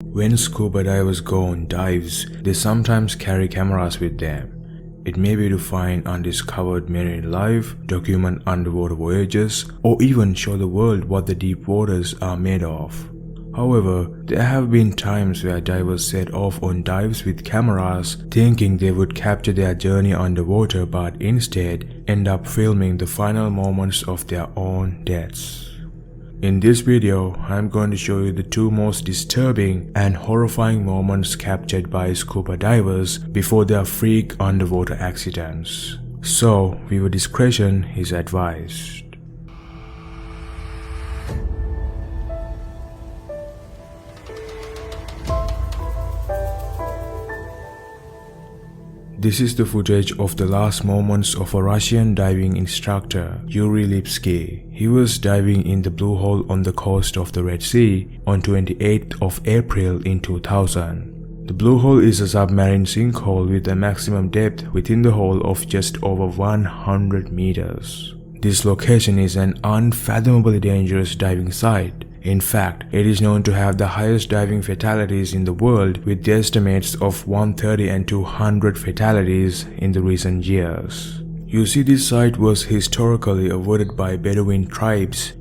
When scuba divers go on dives, they sometimes carry cameras with them. It may be to find undiscovered marine life, document underwater voyages, or even show the world what the deep waters are made of. However, there have been times where divers set off on dives with cameras thinking they would capture their journey underwater, but instead end up filming the final moments of their own deaths. In this video, I'm going to show you the two most disturbing and horrifying moments captured by scuba divers before their freak underwater accidents. So, viewer discretion is advised. This is the footage of the last moments of a Russian diving instructor, Yuri Lipsky. He was diving in the Blue Hole on the coast of the Red Sea on 28th of April in 2000. The Blue Hole is a submarine sinkhole with a maximum depth within the hole of just over 100 meters. This location is an unfathomably dangerous diving site. In fact, it is known to have the highest diving fatalities in the world, with the estimates of 130 and 200 fatalities in the recent years. You see, this site was historically avoided by Bedouin tribes,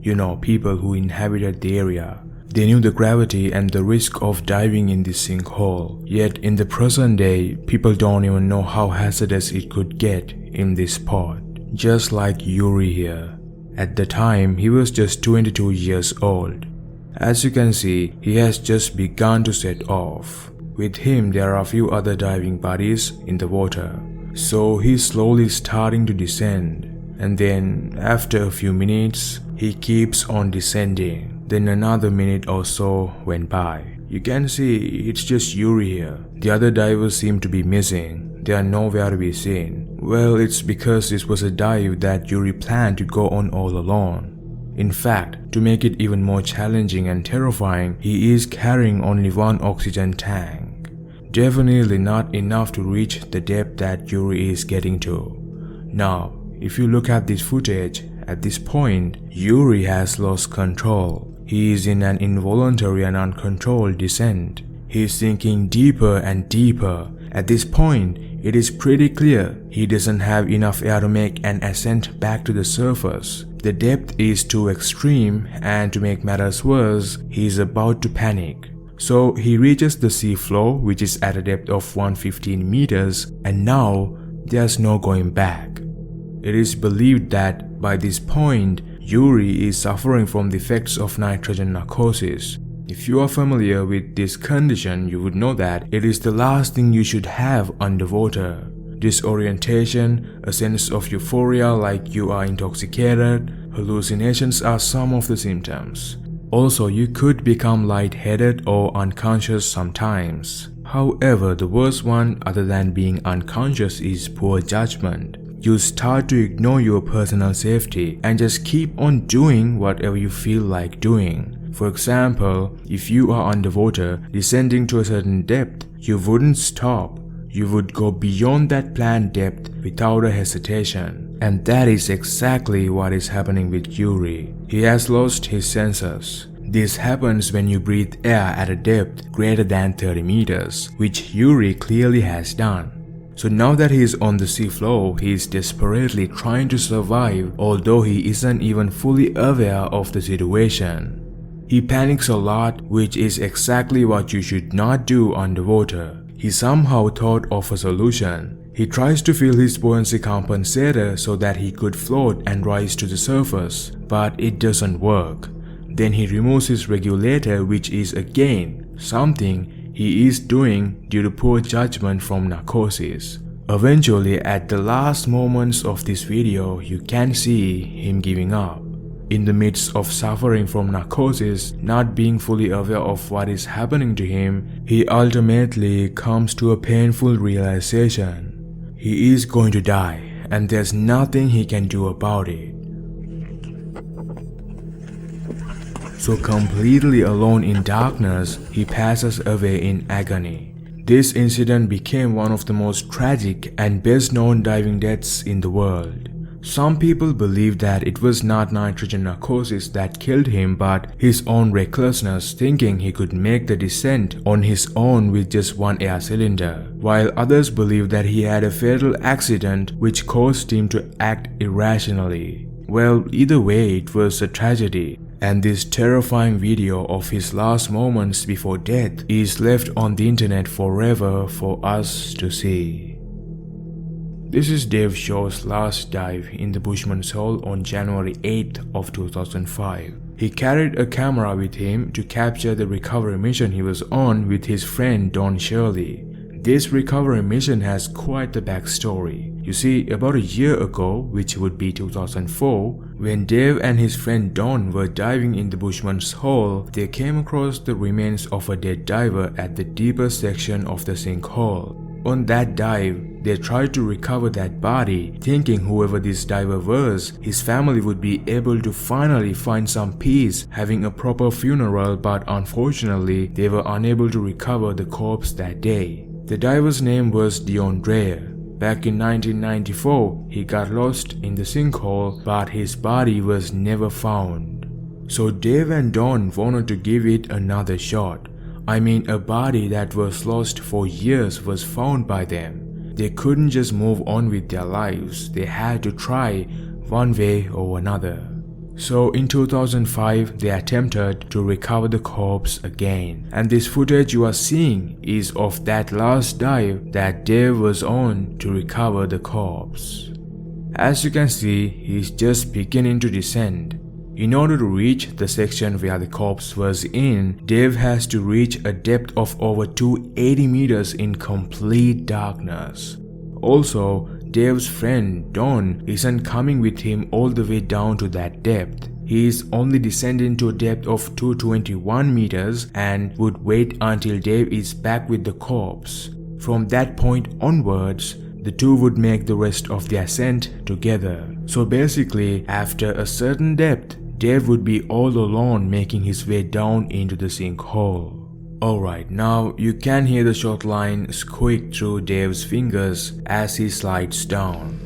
people who inhabited the area. They knew the gravity and the risk of diving in this sinkhole. Yet in the present day, people don't even know how hazardous it could get in this spot. Just like Yuri here. At the time, he was just 22 years old. As you can see, he has just begun to set off. With him, there are a few other diving buddies in the water. So he's slowly starting to descend. And then, after a few minutes, he keeps on descending. Then another minute or so went by. You can see it's just Yuri here. The other divers seem to be missing. They are nowhere to be seen. Well, it's because this was a dive that Yuri planned to go on all alone. In fact, to make it even more challenging and terrifying, he is carrying only one oxygen tank. Definitely not enough to reach the depth that Yuri is getting to. Now, if you look at this footage, at this point, Yuri has lost control. He is in an involuntary and uncontrolled descent. He is sinking deeper and deeper. At this point, it is pretty clear he doesn't have enough air to make an ascent back to the surface. The depth is too extreme, and to make matters worse, he is about to panic. So he reaches the sea floor, which is at a depth of 115 meters, and now there's no going back. It is believed that by this point, Yuri is suffering from the effects of nitrogen narcosis. If you are familiar with this condition, you would know that it is the last thing you should have underwater. Disorientation, a sense of euphoria like you are intoxicated, hallucinations are some of the symptoms. Also, you could become lightheaded or unconscious sometimes. However, the worst one other than being unconscious is poor judgment. You start to ignore your personal safety and just keep on doing whatever you feel like doing. For example, if you are underwater, descending to a certain depth, you wouldn't stop. You would go beyond that planned depth without a hesitation. And that is exactly what is happening with Yuri. He has lost his senses. This happens when you breathe air at a depth greater than 30 meters, which Yuri clearly has done. So now that he is on the seafloor, he is desperately trying to survive, although he isn't even fully aware of the situation. He panics a lot, which is exactly what you should not do underwater. He somehow thought of a solution. He tries to fill his buoyancy compensator so that he could float and rise to the surface, but it doesn't work. Then he removes his regulator, which is again something he is doing due to poor judgment from narcosis. Eventually, at the last moments of this video, you can see him giving up. In the midst of suffering from narcosis, not being fully aware of what is happening to him, he ultimately comes to a painful realization. He is going to die, and there's nothing he can do about it. So completely alone in darkness, he passes away in agony. This incident became one of the most tragic and best known diving deaths in the world. Some people believe that it was not nitrogen narcosis that killed him but his own recklessness, thinking he could make the descent on his own with just one air cylinder, while others believe that he had a fatal accident which caused him to act irrationally. Well, either way, it was a tragedy, and this terrifying video of his last moments before death is left on the internet forever for us to see. This is Dave Shaw's last dive in the Bushman's hole on January 8th of 2005. He carried a camera with him to capture the recovery mission he was on with his friend Don Shirley. This recovery mission has quite the backstory. You see, about a year ago, which would be 2004, when Dave and his friend Don were diving in the Bushman's hole, they came across the remains of a dead diver at the deeper section of the sinkhole. On that dive, they tried to recover that body, thinking whoever this diver was, his family would be able to finally find some peace having a proper funeral, but unfortunately, they were unable to recover the corpse that day. The diver's name was Dion Dreyer. Back in 1994, he got lost in the sinkhole, but his body was never found. So Dave and Don wanted to give it another shot. I mean, a body that was lost for years was found by them. They couldn't just move on with their lives, they had to try one way or another. So in 2005, they attempted to recover the corpse again. And this footage you are seeing is of that last dive that Dave was on to recover the corpse. As you can see, he's just beginning to descend. In order to reach the section where the corpse was in, Dave has to reach a depth of over 280 meters in complete darkness. Also, Dave's friend Don isn't coming with him all the way down to that depth. He is only descending to a depth of 221 meters and would wait until Dave is back with the corpse. From that point onwards, the two would make the rest of the ascent together. So basically, after a certain depth, Dave would be all alone making his way down into the sinkhole. Alright, now you can hear the short line squeak through Dave's fingers as he slides down.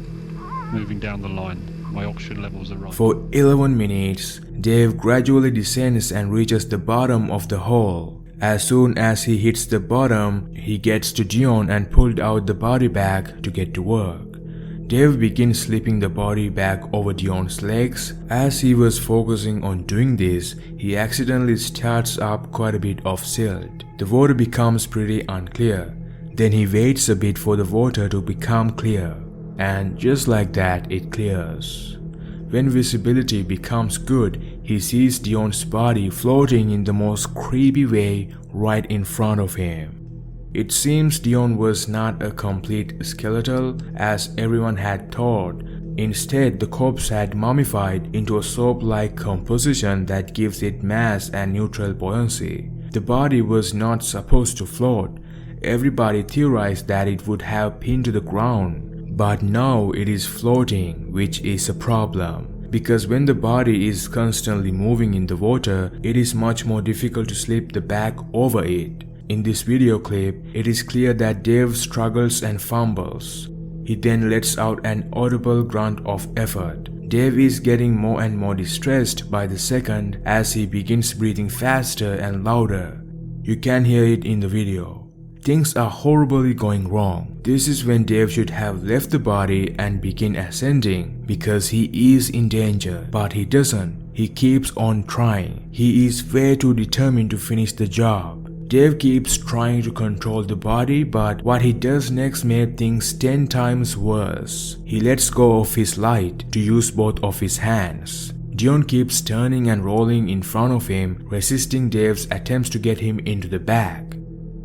Moving down the line, my oxygen levels are right. For 11 minutes, Dave gradually descends and reaches the bottom of the hole. As soon as he hits the bottom, he gets to Dion and pulled out the body bag to get to work. Dave begins slipping the body back over Dion's legs. As he was focusing on doing this, he accidentally starts up quite a bit of silt. The water becomes pretty unclear. Then he waits a bit for the water to become clear. And just like that, it clears. When visibility becomes good, he sees Dion's body floating in the most creepy way right in front of him. It seems Dion was not a complete skeletal as everyone had thought. Instead, the corpse had mummified into a soap-like composition that gives it mass and neutral buoyancy. The body was not supposed to float. Everybody theorized that it would have pinned to the ground. But now it is floating, which is a problem. Because when the body is constantly moving in the water, it is much more difficult to slip the bag over it. In this video clip, it is clear that Dave struggles and fumbles. He then lets out an audible grunt of effort. Dave is getting more and more distressed by the second as he begins breathing faster and louder. You can hear it in the video. Things are horribly going wrong. This is when Dave should have left the body and begin ascending because he is in danger, but he doesn't. He keeps on trying. He is way too determined to finish the job. Dave keeps trying to control the body, but what he does next made things 10 times worse. He lets go of his light to use both of his hands. Dion keeps turning and rolling in front of him, resisting Dave's attempts to get him into the bag.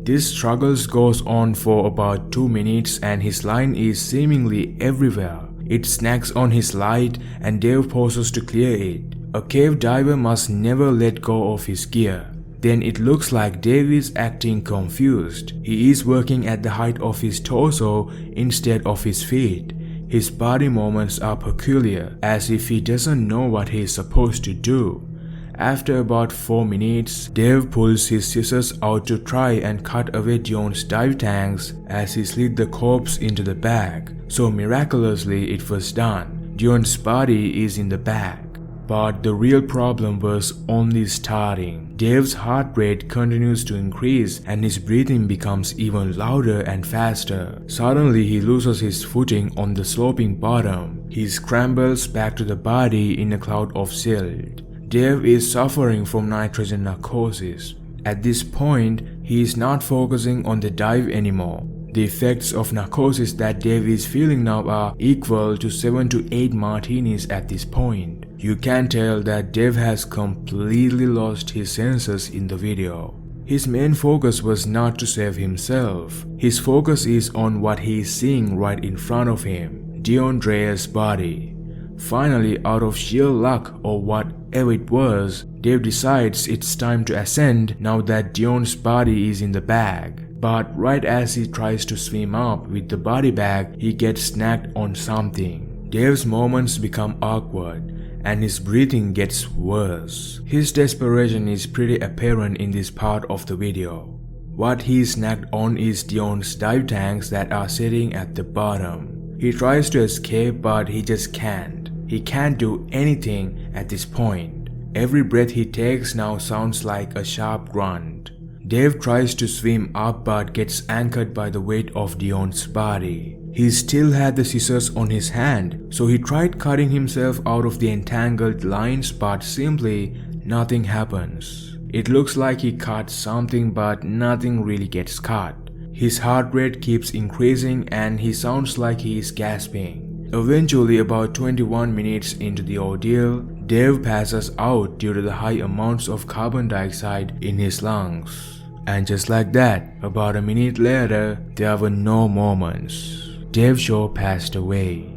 This struggle goes on for about 2 minutes and his line is seemingly everywhere. It snags on his light and Dave pauses to clear it. A cave diver must never let go of his gear. Then it looks like Dave is acting confused. He is working at the height of his torso instead of his feet. His body movements are peculiar, as if he doesn't know what he is supposed to do. After about 4 minutes, Dave pulls his scissors out to try and cut away Dion's dive tanks as he slid the corpse into the bag. So miraculously it was done. Dion's body is in the bag. But the real problem was only starting. Dave's heart rate continues to increase and his breathing becomes even louder and faster. Suddenly he loses his footing on the sloping bottom. He scrambles back to the body in a cloud of silt. Dave is suffering from nitrogen narcosis. At this point, he is not focusing on the dive anymore. The effects of narcosis that Dave is feeling now are equal to 7 to 8 martinis at this point. You can tell that Dave has completely lost his senses in the video. His main focus was not to save himself. His focus is on what he is seeing right in front of him, Dion Dreher's body. Finally, out of sheer luck or whatever it was, Dave decides it's time to ascend now that Dion's body is in the bag. But right as he tries to swim up with the body bag, he gets snagged on something. Dave's moments become awkward and his breathing gets worse. His desperation is pretty apparent in this part of the video. What he is snagged on is Dion's dive tanks that are sitting at the bottom. He tries to escape but he just can't. He can't do anything at this point. Every breath he takes now sounds like a sharp grunt. Dave tries to swim up but gets anchored by the weight of Dion's body. He still had the scissors on his hand, so he tried cutting himself out of the entangled lines but simply nothing happens. It looks like he cut something but nothing really gets cut. His heart rate keeps increasing and he sounds like he is gasping. Eventually, about 21 minutes into the ordeal, Dave passes out due to the high amounts of carbon dioxide in his lungs. And just like that, about a minute later, there were no moments. Dave Shaw passed away.